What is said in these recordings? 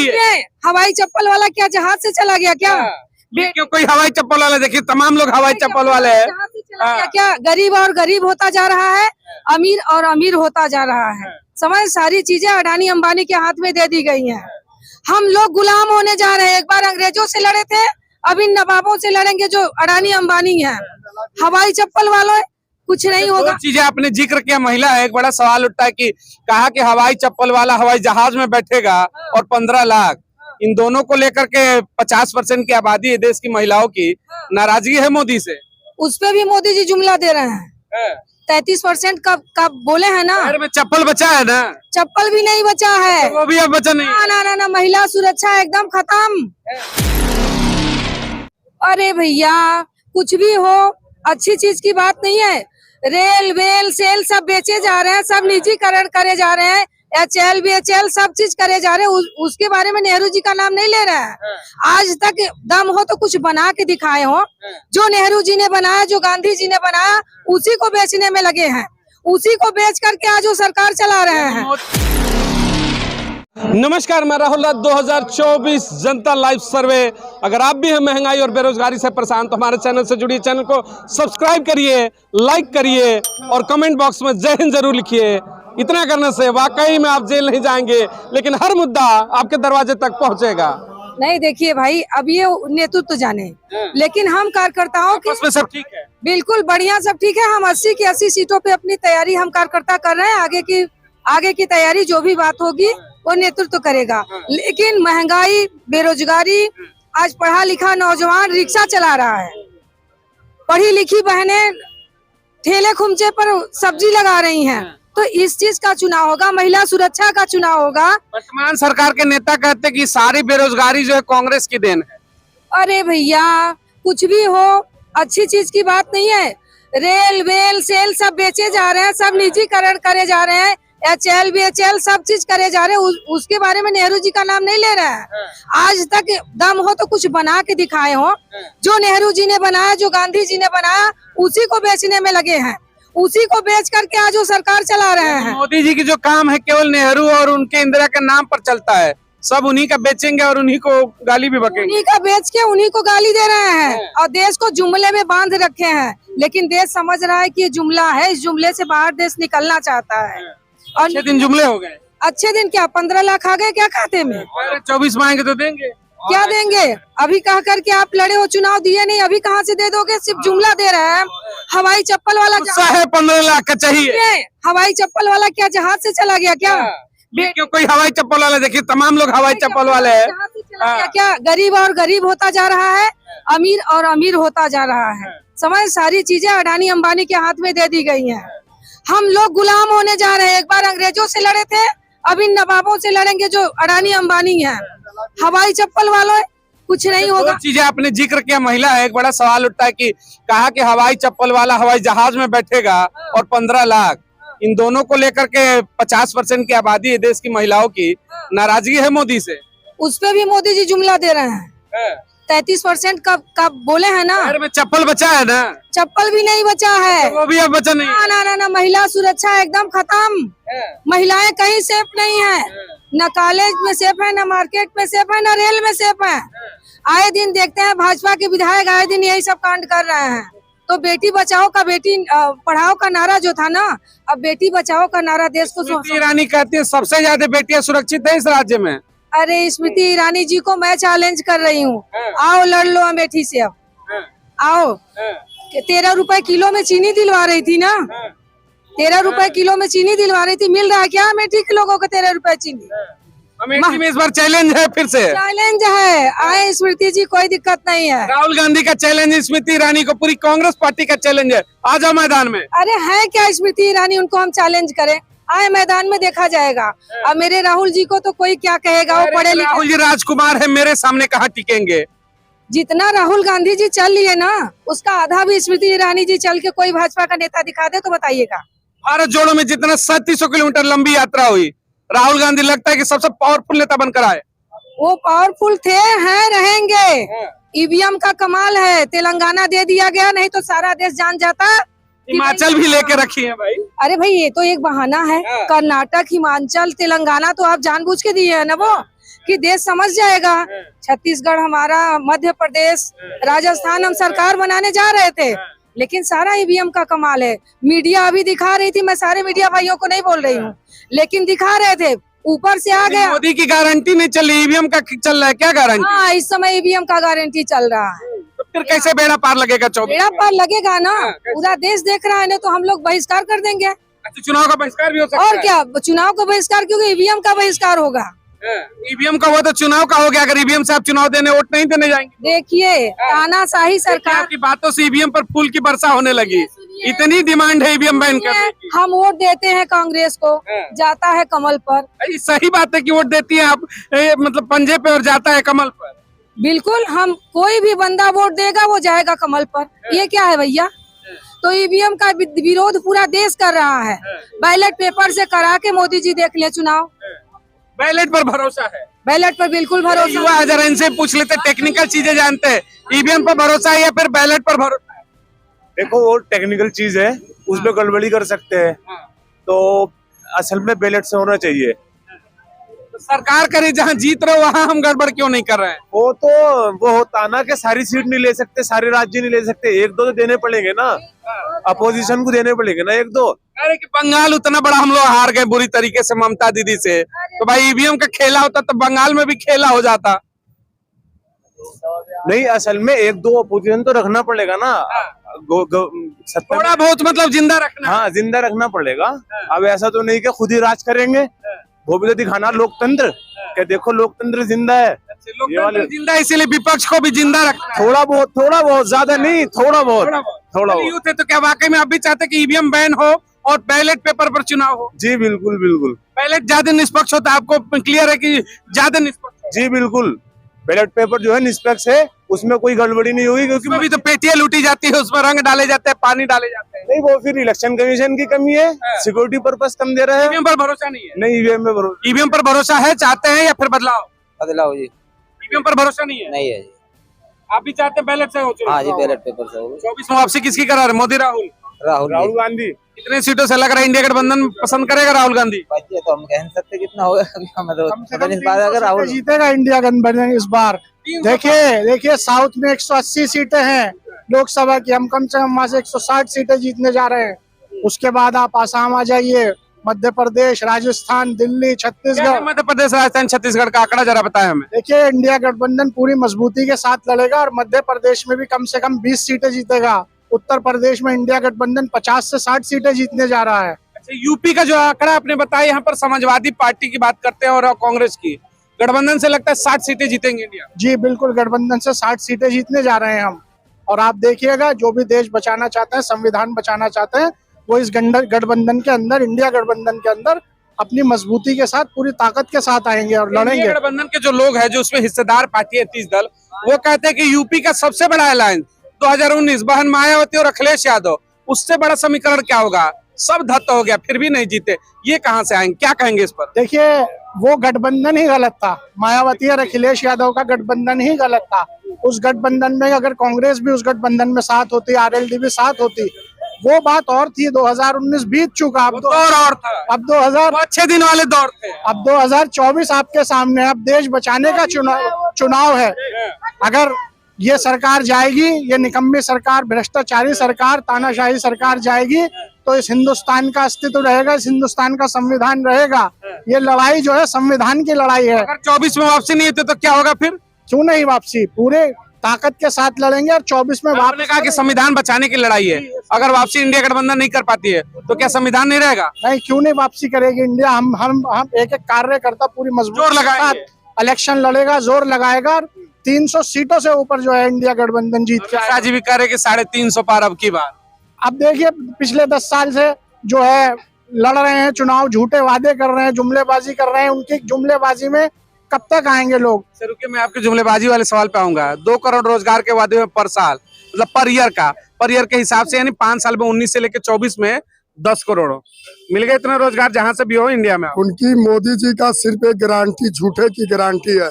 रही है। हवाई चप्पल वाला क्या जहाज से चला गया क्या? क्यों कोई हवाई चप्पल वाला, देखिए तमाम लोग हवाई चप्पल वाले हैं। जहाज से चला गया क्या? गरीब और गरीब होता जा रहा है, अमीर और अमीर होता जा रहा है। समझ, सारी चीजें अडानी अंबानी के हाथ में दे दी गई हैं। हम लोग गुलाम होने जा रहे हैं। एक बार अंग्रेजों से लड़े थे, अब इन नवाबों से लड़ेंगे जो अडानी अंबानी हैं। हवाई चप्पल वालों कुछ नहीं होगा। चीजें आपने जिक्र किया, महिला है, एक बड़ा सवाल उठता है कि कहा कि हवाई चप्पल वाला हवाई जहाज में बैठेगा और 15 लाख, इन दोनों को लेकर के 50% की आबादी है देश की महिलाओं की, नाराजगी है मोदी से। उस पे भी मोदी जी जुमला दे रहे हैं। 33% कब बोले हैं ना। में चप्पल बचा है ना, चप्पल भी नहीं बचा है, तो वो भी अब बचा नहीं। ना, महिला सुरक्षा एकदम खत्म। अरे भैया, कुछ भी हो, अच्छी चीज की बात नहीं है। रेल वेल सेल सब बेचे जा रहे हैं, सब निजीकरण करे जा रहे हैं, HL BHL सब चीज करे जा रहे हैं। उसके बारे में नेहरू जी का नाम नहीं ले रहे हैं। आज तक दम हो तो कुछ बना के दिखाए हो। जो नेहरू जी ने बनाया, जो गांधी जी ने बनाया, उसी को बेचने में लगे हैं। उसी को बेच करके आज वो सरकार चला रहे हैं। नमस्कार, मैं राहुल राज। 2024 जनता लाइव सर्वे। अगर आप भी हैं महंगाई और बेरोजगारी से परेशान तो हमारे चैनल से जुड़िए, चैनल को सब्सक्राइब करिए, लाइक करिए और कमेंट बॉक्स में जय हिंद जरूर लिखिए। इतना करने से वाकई में आप जेल नहीं जाएंगे, लेकिन हर मुद्दा आपके दरवाजे तक पहुंचेगा। नहीं, देखिए भाई, अब ये नेतृत्व जाने, लेकिन हम कार्यकर्ताओं के उसमें सब ठीक है, बिल्कुल बढ़िया, सब ठीक है। हम 80 की 80 सीटों पे अपनी तैयारी हम कार्यकर्ता कर रहे हैं। आगे की तैयारी जो भी बात होगी वो नेतृत्व करेगा। लेकिन महंगाई, बेरोजगारी, आज पढ़ा लिखा नौजवान रिक्शा चला रहा है, पढ़ी लिखी बहनें ठेले खुमचे पर सब्जी लगा रही हैं। तो इस चीज का चुनाव होगा, महिला सुरक्षा का चुनाव होगा। वर्तमान सरकार के नेता कहते हैं कि सारी बेरोजगारी जो है कांग्रेस की देन है। अरे भैया, कुछ भी हो, अच्छी चीज की बात नहीं है। रेल वेल सेल सब बेचे जा रहे हैं, सब निजीकरण करे जा रहे हैं, HL BHL सब चीज करे जा रहे हैं। उसके बारे में नेहरू जी का नाम नहीं ले रहे हैं। आज तक दम हो तो कुछ बना के दिखाए हो। जो नेहरू जी ने बनाया, जो गांधी जी ने बनाया, उसी को बेचने में लगे हैं। उसी को बेच करके आज वो सरकार चला रहे हैं। मोदी जी की जो काम है केवल नेहरू और उनके इंदिरा के नाम पर चलता है। सब उन्हीं का बेचेंगे और उन्हीं को गाली भी बकेंगे। उन्हीं का बेच के उन्हीं को गाली दे रहे हैं और देश को जुमले में बांध रखे हैं। लेकिन देश समझ रहा है कि ये जुमला है, इस जुमले से बाहर देश निकलना चाहता है। और अच्छे दिन जुमले हो गए। अच्छे दिन क्या, 15 लाख आ गए क्या खाते में? 24 मांगे तो देंगे, क्या देंगे? अभी कह करके आप लड़े हो, चुनाव दिए नहीं, अभी कहाँ से दे दोगे? सिर्फ जुमला दे रहे हैं। हवाई चप्पल वाला है 15 लाख का चाहिए। हवाई चप्पल वाला क्या जहाज से चला गया क्या? क्यों कोई हवाई चप्पल वाला, देखिए तमाम लोग हवाई चप्पल वाले हैं। जहाज से चला गया क्या? गरीब और गरीब होता जा रहा है, अमीर और अमीर होता जा रहा है। समझ, सारी चीजें अडानी अंबानी के हाथ में दे दी गई हैं। हम लोग गुलाम होने जा रहे हैं। एक बार अंग्रेजों से लड़े थे, अब इन नवाबों से लड़ेंगे जो अडानी अंबानी हैं। हवाई चप्पल वालों कुछ नहीं होगा। चीजें आपने जिक्र किया, महिला है, एक बड़ा सवाल उठता है कि कहा कि हवाई चप्पल वाला हवाई जहाज में बैठेगा और 15 लाख, इन दोनों को लेकर के 50% की आबादी है देश की महिलाओं की, नाराजगी है मोदी से। उस पे भी मोदी जी जुमला दे रहे हैं। 33% कब बोले हैं ना। में चप्पल बचा है ना, चप्पल भी नहीं बचा है, तो वो भी अब बचा नहीं। ना, महिला सुरक्षा एकदम खत्म। महिलाएं कहीं सेफ नहीं है, न कॉलेज में सेफ है, न मार्केट में सेफ है, न रेल में सेफ है। आए दिन देखते हैं भाजपा के विधायक आए दिन यही सब कांड कर रहे हैं। तो बेटी बचाओ का, बेटी पढ़ाओ का नारा जो था ना, अब बेटी बचाओ का नारा देश को। स्मृति ईरानी कहती है सबसे ज्यादा बेटियां सुरक्षित है इस राज्य में। अरे स्मृति ईरानी जी को मैं चैलेंज कर रही हूँ, आओ लड़ लो अमेठी से। अब आओ, 13 रुपए किलो में चीनी दिलवा रही थी ना, 13 रुपए किलो में चीनी दिलवा रही थी। मिल रहा है क्या अमेठी के लोगों को 13 रुपए चीनी? अमेठी में इस बार चैलेंज है, फिर से चैलेंज है। आए स्मृति जी, कोई दिक्कत नहीं है। राहुल गांधी का चैलेंज, स्मृति ईरानी को, पूरी कांग्रेस पार्टी का चैलेंज है। आ जाओ मैदान में। अरे है क्या स्मृति ईरानी, उनको हम चैलेंज करें? आए मैदान में, देखा जाएगा। अब मेरे राहुल जी को तो कोई क्या कहेगा, वो पढ़े लिखे। राहुल जी राजकुमार है, मेरे सामने कहाँ टिकेंगे? जितना राहुल गांधी जी चल लिए ना, उसका आधा भी स्मृति ईरानी जी चल के कोई भाजपा का नेता दिखा दे तो बताइएगा। भारत जोड़ो में जितना 3700 किलोमीटर लंबी यात्रा हुई, राहुल गांधी लगता है कि सबसे पावरफुल नेता बनकर आए। वो पावरफुल थे, हैं, रहेंगे। ईवीएम का कमाल है, तेलंगाना दे दिया गया, नहीं तो सारा देश जान जाता। हिमाचल भी लेके रखी है भाई। अरे भाई, ये तो एक बहाना है। कर्नाटक, हिमाचल, तेलंगाना तो आप जानबूझ के दिए है ना वो, कि देश समझ जाएगा। छत्तीसगढ़ हमारा, मध्य प्रदेश, राजस्थान हम सरकार बनाने जा रहे थे, लेकिन सारा ईवीएम का कमाल है। मीडिया अभी दिखा रही थी, मैं सारे मीडिया भाइयों को नहीं बोल रही हूँ, लेकिन दिखा रहे थे, ऊपर से आ गया। मोदी की गारंटी नहीं चल रही, ईवीएम का चल रहा है, क्या गारंटी? हाँ, इस समय ईवीएम का गारंटी चल रहा है। तो फिर कैसे बेड़ा पार लगेगा? 24 बेड़ा पार लगेगा ना, पूरा देश देख रहा है ना, तो हम लोग बहिष्कार कर देंगे। अच्छा, चुनाव का बहिष्कार भी हो सकता है? और क्या, चुनाव का बहिष्कार, क्योंकि ईवीएम का बहिष्कार होगा। ईवीएम का हुआ तो चुनाव का हो गया। अगर ईवीएम से आप चुनाव देने, वोट नहीं देने जाएंगे? देखिए, तानाशाही सरकार, आपकी बातों से ईवीएम पर फूल की वर्षा होने लगी। इतनी डिमांड है ईवीएम बैन करने की। हम वोट देते हैं कांग्रेस को, जाता है कमल पर। सही बात है कि वोट देती है आप, मतलब पंजे पे, और जाता है कमल पर। बिल्कुल, हम कोई भी बंदा वोट देगा वो जाएगा कमल पर। ये क्या है भैया? तो ईवीएम का विरोध पूरा देश कर रहा है। बैलेट पेपर से करा के मोदी जी देख ले चुनाव। बैलेट पर भरोसा है? बैलेट पर बिल्कुल भरोसा। युवा जरा इनसे पूछ लेते, टेक्निकल चीजें जानते हैं। ईवीएम पर भरोसा है या फिर बैलेट पर भरोसा है? देखो, वो टेक्निकल चीज है, उसमें गड़बड़ी कर सकते हैं, तो असल में बैलेट से होना चाहिए। तो सरकार करे, जहाँ जीत रहे वहाँ हम गड़बड़ क्यों नहीं कर रहे हैं? वो होता ना कि सारी सीट नहीं ले सकते, सारे राज्य नहीं ले सकते, एक दो तो देने पड़ेंगे ना, अपोजिशन को देने पड़ेंगे ना, एक दो। अरे कि बंगाल उतना बड़ा हम लोग हार गए बुरी तरीके से ममता दीदी से, तो भाई ईवीएम का खेला होता तो बंगाल में भी खेला हो जाता। नहीं, असल में एक दो अपोजिशन तो रखना पड़ेगा ना, थोड़ा बहुत मतलब जिंदा रखना। हाँ, जिंदा रखना पड़ेगा। अब ऐसा तो नहीं कि खुद ही राज करेंगे, वो भी तो दिखाना लोकतंत्र, कि देखो लोकतंत्र जिंदा है। लोकतंत्र जिंदा है, इसीलिए विपक्ष को भी जिंदा रखना। थोड़ा बहुत, ज्यादा नहीं, थोड़ा बहुत। यूथ है तो क्या वाकई में आप भी चाहते कि ईवीएम बैन हो और बैलेट पेपर पर चुनाव हो? जी बिल्कुल बिल्कुल। बैलेट ज्यादा निष्पक्ष होता है, आपको क्लियर है कि ज्यादा निष्पक्ष? जी बिल्कुल, बैलेट पेपर जो है निष्पक्ष है, उसमें कोई गड़बड़ी नहीं होगी, क्योंकि अभी तो पेटियां लूटी जाती है, उसमें रंग डाले जाते हैं, पानी डाले जाते हैं। नहीं, वो फिर इलेक्शन कमीशन की कमी है, सिक्योरिटी पर्पस कम दे रहा है। ईवीएम पर भरोसा नहीं है? नहीं, ईवीएम में भरोसा। ईवीएम पर भरोसा है, चाहते हैं या फिर बदलाव? बदलाव जी। ईवीएम पर भरोसा नहीं है? नहीं है जी। आप भी चाहते हैं बैलेट से हो चुनाव? हाँ जी, बैलेट पेपर से होगा। 24 में वापसी किसकी करा रहे? मोदी राहुल? राहुल गांधी। कितने सीटों से लग रहा है इंडिया गठबंधन पसंद करेगा राहुल गांधी? ये तो हम कह नहीं सकते कितना होगा, अभी हमें तो पता नहीं। इस बार अगर राहुल जीतेगा इंडिया गठबंधन इस बार। देखिए साउथ में 180 सीटें हैं लोकसभा की, हम कम से कम वहां से 160 सीटें जीतने जा रहे हैं। उसके बाद आप आसाम आ जाइए, मध्य प्रदेश, राजस्थान, दिल्ली, छत्तीसगढ़। मध्य प्रदेश, राजस्थान, छत्तीसगढ़ का आंकड़ा जरा बताएं हमें। देखिए, इंडिया गठबंधन पूरी मजबूती के साथ लड़ेगा और मध्य प्रदेश में भी कम से कम 20 सीटें जीतेगा। उत्तर प्रदेश में इंडिया गठबंधन 50 से 60 सीटें जीतने जा रहा है। अच्छा, यूपी का जो आंकड़ा आपने बताया, यहाँ पर समाजवादी पार्टी की बात करते हैं और कांग्रेस की, गठबंधन से लगता है 60 सीटें जीतेंगे इंडिया? जी बिल्कुल, गठबंधन से 60 सीटें जीतने जा रहे हैं हम। और आप देखिएगा, जो भी देश बचाना चाहते हैं, संविधान बचाना चाहते हैं, वो इस गठबंधन के अंदर, इंडिया गठबंधन के अंदर अपनी मजबूती के साथ, पूरी ताकत के साथ आएंगे और लड़ेंगे। गठबंधन के जो लोग हैं, जो उसमें हिस्सेदार पार्टी है 30 दल, वो कहते हैं कि यूपी का सबसे बड़ा अलायंस 2019 बहन मायावती और अखिलेश यादव, उससे बड़ा समीकरण क्या होगा? सब धत्त हो गया, फिर भी नहीं जीते, ये कहां से आएंगे? क्या कहेंगे इस पर? देखिए, वो गठबंधन ही गलत था, मायावती और अखिलेश यादव का गठबंधन ही गलत था। उस गठबंधन में अगर कांग्रेस भी उस गठबंधन में साथ होती, आरएलडी भी साथ होती, वो बात और थी। 2019 बीत चुका, अब दौर और था। अब 2000 अच्छे दिन वाले दौर थे। अब 2024 आपके सामने, अब देश बचाने का चुनाव है। अगर ये सरकार जाएगी, ये निकम्मी सरकार, भ्रष्टाचारी सरकार, तानाशाही सरकार जाएगी, तो इस हिंदुस्तान का अस्तित्व रहेगा, इस हिंदुस्तान का संविधान रहेगा। ये लड़ाई जो है संविधान की लड़ाई है। अगर 24 में वापसी नहीं होती तो क्या होगा फिर? क्यों नहीं वापसी, पूरे ताकत के साथ लड़ेंगे और 24 में आपने कहा कि संविधान बचाने की लड़ाई है, अगर वापसी इंडिया गठबंधन नहीं कर पाती है तो क्या संविधान नहीं रहेगा? नहीं, क्यों नहीं वापसी करेगी इंडिया। हम एक एक कार्यकर्ता पूरी मजबूत के साथ इलेक्शन लड़ेगा, जोर लगाएगा। 300 सीटों से ऊपर जो है इंडिया गठबंधन जीत के आएगा। जी भी कह रहे कि 350 पार अब की बार। अब देखिए, पिछले 10 साल से जो है लड़ रहे हैं चुनाव, झूठे वादे कर रहे हैं, जुमलेबाजी कर रहे हैं। उनकी जुमलेबाजी में कब तक आएंगे लोग? सर रुकिए, मैं आपके जुमलेबाजी वाले सवाल पे आऊंगा। 2 करोड़ रोजगार के वादे में पर साल, मतलब पर ईयर के हिसाब से, यानी 5 साल में 19 से लेकर 24 में 10 करोड़ मिल गए। इतना रोजगार जहां से भी हो इंडिया में। उनकी मोदी जी का सिर्फ एक गारंटी, झूठे की गारंटी है।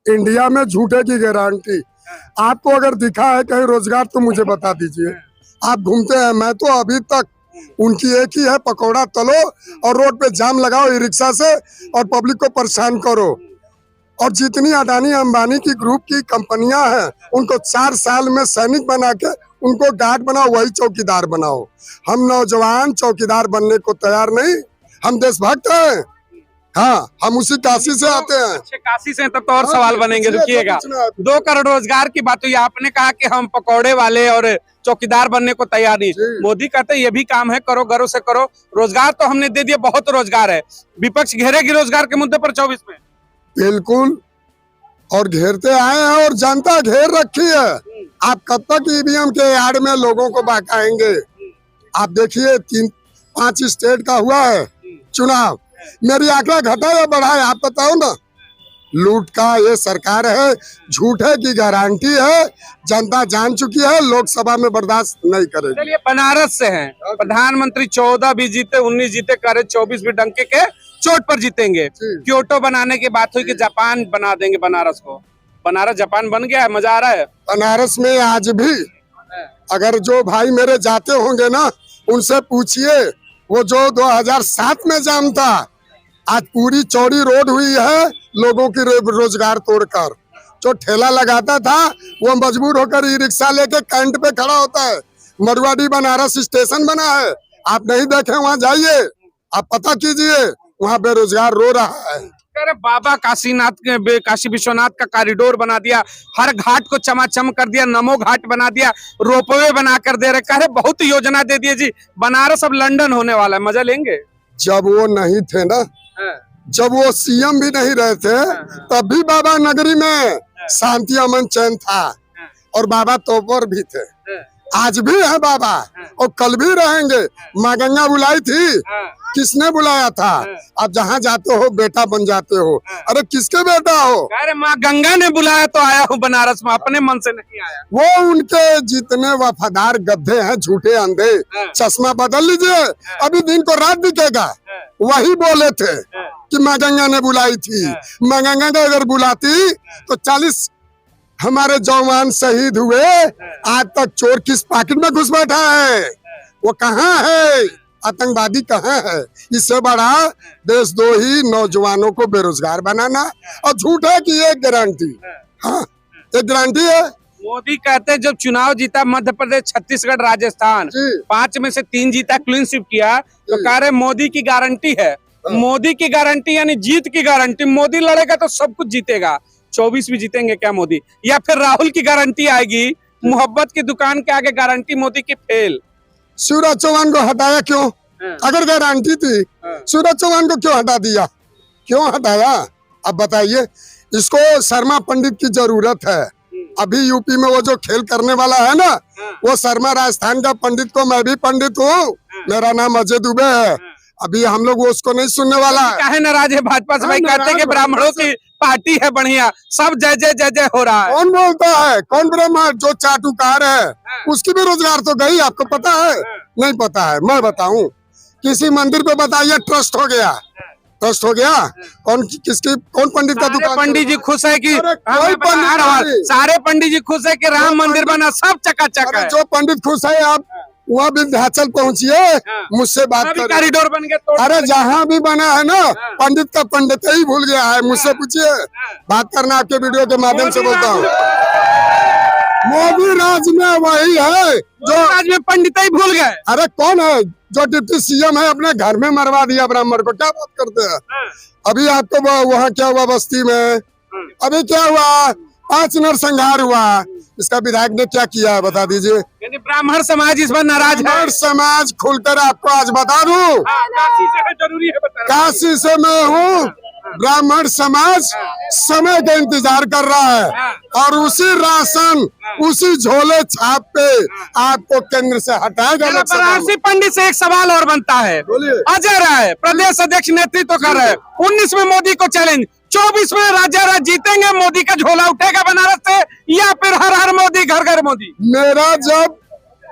इंडिया में झूठे की गारंटी। आपको अगर दिखा है कहीं रोजगार तो मुझे बता दीजिए। आप घूमते हैं, मैं तो अभी तक उनकी एक ही है, पकौड़ा तलो और रोड पे जाम लगाओ ई रिक्शा से और पब्लिक को परेशान करो। और जितनी अडानी अंबानी की ग्रुप की कंपनियां हैं उनको 4 साल में सैनिक बना के उनको गार्ड बनाओ, वही चौकीदार बनाओ। हम नौजवान चौकीदार बनने को तैयार नहीं, हम देशभक्त हैं। हाँ, हम उसी काशी से आते हैं। अच्छे काशी से, तब तो और सवाल बनेंगे, रुकिएगा। 2 करोड़ रोजगार की बात हुई, आपने कहा कि हम पकौड़े वाले और चौकीदार बनने को तैयार नहीं। मोदी कहते हैं ये भी काम है, करो, गर्व से करो। रोजगार तो हमने दे दिया, बहुत रोजगार है। विपक्ष घेरेगी रोजगार के मुद्दे पर 24 में? बिल्कुल, और घेरते आए हैं और जनता घेर रखी है। आप कब तक ईवीएम के आड़ में लोगों को बहकाएंगे? आप देखिए 3-5 स्टेट का हुआ है चुनाव, मेरी आंकड़ा घटा या बढ़ा है आप बताओ ना। लूट का ये सरकार है, झूठे की गारंटी है, जनता जान चुकी है, लोकसभा में बर्दाश्त नहीं करेगी। चलिए, बनारस से हैं प्रधानमंत्री, 14 भी जीते, 19 जीते, करे 24 भी डंके के चोट पर जीतेंगे। क्योटो बनाने की बात हुई कि जापान बना देंगे बनारस को। बनारस जापान बन गया है, मजा आ रहा है। बनारस में आज भी अगर जो भाई मेरे जाते होंगे ना, उनसे पूछिए, वो जो 2007 में जाम था, आज पूरी चौड़ी रोड हुई है लोगों की रोजगार तोड़कर। जो ठेला लगाता था वो मजबूर होकर ई रिक्शा लेके कैंट पे खड़ा होता है। मरवाड़ी बनारस स्टेशन बना है, आप नहीं देखे, वहाँ जाइए, आप पता कीजिए, वहाँ बेरोजगार रो रहा है। अरे बाबा काशीनाथ के, काशी विश्वनाथ का कॉरिडोर बना दिया, हर घाट को चमाचम कर दिया, नमो घाट बना दिया, रोपवे बना कर दे रहे, कह बहुत योजना दे दिए जी। बनारस अब लंदन होने वाला है, मजा लेंगे। जब वो नहीं थे ना, जब वो सीएम भी नहीं रहे थे, तब भी बाबा नगरी में शांति अमन चैन था, और बाबा तोपर भी थे, आज भी है बाबा, और कल भी रहेंगे। माँ गंगा बुलाई थी, किसने बुलाया था? आप जहाँ जाते हो बेटा बन जाते हो। अरे किसके बेटा हो? अरे माँ गंगा ने बुलाया तो आया हूँ बनारस में, अपने मन से नहीं आया। वो उनके जितने वफादार गधे हैं, झूठे अंधे, चश्मा बदल लीजिए, अभी दिन को रात दिखेगा। वही बोले थे कि माँ गंगा ने बुलाई थी। माँ गंगा ने अगर बुलाती तो 40 हमारे जवान शहीद हुए, आज तक चोर किस पॉकेट में घुस बैठा है? वो कहाँ है? आतंकवादी कहाँ है? इससे बड़ा देशद्रोही नौजवानों को बेरोजगार बनाना, और झूठे की एक गारंटी, हाँ एक गारंटी है। मोदी कहते हैं जब चुनाव जीता मध्य प्रदेश, छत्तीसगढ़, राजस्थान, 5 में से 3 जीता, क्लीन स्वीप किया, तो कह रहे मोदी की गारंटी है। मोदी की गारंटी यानी जीत की गारंटी। मोदी लड़ेगा तो सब कुछ जीतेगा। 24 भी जीतेंगे क्या मोदी? या फिर राहुल की गारंटी आएगी, मोहब्बत की दुकान के आगे गारंटी मोदी की फेल। शिवराज चौहान को हटाया क्यों? अगर गारंटी थी, शिवराज चौहान को क्यों हटा दिया? क्यों हटाया? अब बताइए। इसको शर्मा पंडित की जरूरत है। अभी यूपी में वो जो खेल करने वाला है ना, वो शर्मा राजस्थान का पंडित को, मैं भी पंडित हूँ, मेरा नाम अजय दुबे है। अभी हम लोग उसको नहीं सुनने वाला है। काहे नाराज है भाजपा से? भाई कहते हैं कि ब्राह्मणों की पार्टी है बढ़िया, सब जय जय जय जय हो रहा है। कौन बोलता है? कौन ब्राह्मण? जो चाटुकार है उसकी भी रोजगार तो गई, आपको पता है? नहीं पता है, मैं बताऊं। किसी मंदिर पे बताइए ट्रस्ट हो गया, ट्रस्ट हो गया। कौन किसकी, कौन पंडित का दुकान? पंडित जी खुश है कि कोई पंडित, सारे पंडित जी खुश है कि राम मंदिर बना, सब चकाचक है। जो पंडित खुश है, आप वहाँ विंध्याचल पहुँचिए, मुझसे बात करिए। कॉरिडोर बन गया। अरे जहाँ भी बना है ना, पंडित का पंडित ही भूल गया है, मुझसे पूछिए। बात करना आपके वीडियो के माध्यम से बोलता हूँ। मोदी राज में वही है जो राज में पंडित ही भूल गए। अरे कौन है जो डिप्टी सीएम है, अपने घर में मरवा दिया ब्राह्मण को? क्या बात करते हैं? अभी आपको वहाँ क्या हुआ बस्ती में? अभी क्या हुआ? 5 नरसंहार हुआ। इसका विधायक ने क्या किया है बता दीजिए? यानी ब्राह्मण समाज इस पर नाराज है। ब्राह्मण समाज खुलकर आपको आज बता दूं, काशी से है, जरूरी है बताना। काशी से मैं हूँ। ब्राह्मण समाज समय का इंतजार कर रहा है, और उसी राशन, उसी झोले छाप पे आपको केंद्र से हटाएगा। बनारसी पंडित से एक सवाल और बनता है। अजय राय प्रदेश अध्यक्ष नेतृत्व कर रहे हैं। 19 में मोदी को चैलेंज, 24 में राजा जीतेंगे, मोदी का झोला उठेगा बनारस से, या फिर हर हर मोदी घर घर मोदी? मेरा जब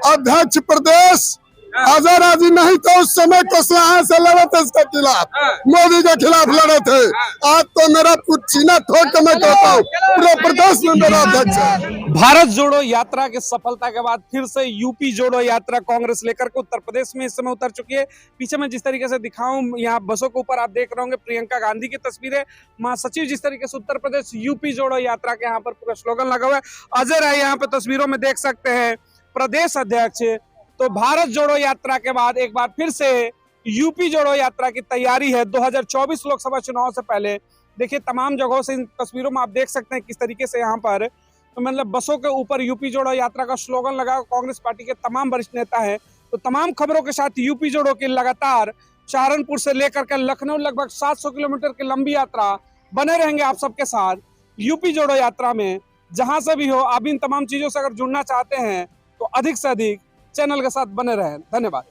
अध्यक्ष प्रदेश आजा राजी नहीं तो उस समय कसलाहा से लड़े थे इसके खिलाफ, मोदी के खिलाफ लड़े थे। आज तो मेरा कुछ सीना ठोक के मैं कहता हूँ पूरे प्रदेश में मेरा अध्यक्ष है। भारत जोड़ो यात्रा की सफलता के बाद फिर से यूपी जोड़ो यात्रा कांग्रेस लेकर के उत्तर प्रदेश में इस समय उतर चुकी है। पीछे मैं जिस तरीके से दिखाऊं, यहाँ बसों के ऊपर आप देख रहे होंगे प्रियंका गांधी की तस्वीरें, महासचिव जिस तरीके से उत्तर प्रदेश यूपी जोड़ो यात्रा के यहाँ पर पूरा स्लोगन लगा हुआ है। अजय राय यहाँ पे तस्वीरों में देख सकते हैं, प्रदेश अध्यक्ष। तो भारत जोड़ो यात्रा के बाद एक बार फिर से यूपी जोड़ो यात्रा की तैयारी है 2024 लोकसभा चुनाव से पहले। देखिए तमाम जगहों से इन तस्वीरों में आप देख सकते हैं किस तरीके से यहाँ पर तो मतलब बसों के ऊपर यूपी जोड़ो यात्रा का स्लोगन लगा। कांग्रेस पार्टी के तमाम वरिष्ठ नेता हैं। तो तमाम खबरों के साथ यूपी जोड़ो की लगातार सहारनपुर से लेकर के लखनऊ लगभग 700 किलोमीटर की लंबी यात्रा बने रहेंगे आप सबके साथ यूपी जोड़ो यात्रा में। जहां से भी हो आप इन तमाम चीजों से अगर जुड़ना चाहते हैं तो अधिक से अधिक चैनल के साथ बने रहें। धन्यवाद।